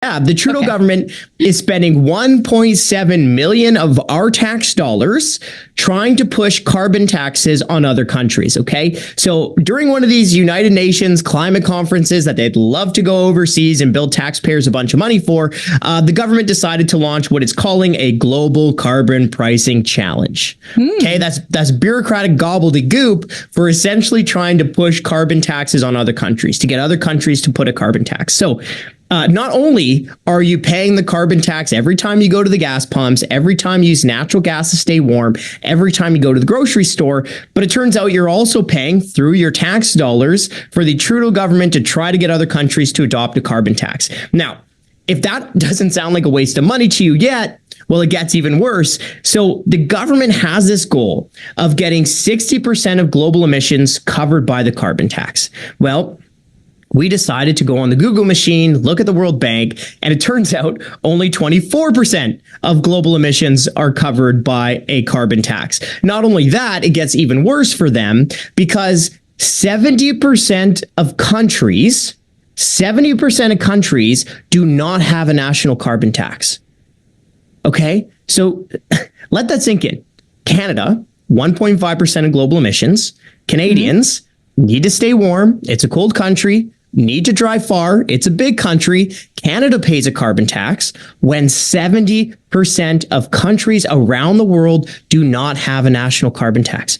Yeah, the Trudeau government is spending 1.7 million of our tax dollars trying to push carbon taxes on other countries. Okay, so during one of these United Nations climate conferences that they'd love to go overseas and build taxpayers a bunch of money for, the government decided to launch what it's calling a global carbon pricing challenge. Okay, that's bureaucratic gobbledygook for essentially trying to push carbon taxes on other countries, to get other countries to put a carbon tax. So not only are you paying the carbon tax every time you go to the gas pumps, every time you use natural gas to stay warm, every time you go to the grocery store, but it turns out you're also paying through your tax dollars for the Trudeau government to try to get other countries to adopt a carbon tax. Now, if that doesn't sound like a waste of money to you yet, well, it gets even worse. So the government has this goal of getting 60% of global emissions covered by the carbon tax. Well, we decided to go on the Google machine, look at the World Bank, and it turns out only 24% of global emissions are covered by a carbon tax. Not only that, it gets even worse for them because 70% of countries do not have a national carbon tax. Okay, so let that sink in. Canada, 1.5% of global emissions. Canadians need to stay warm. It's a cold country. Need to drive far. It's a big country. Canada pays a carbon tax when 70% of countries around the world do not have a national carbon tax.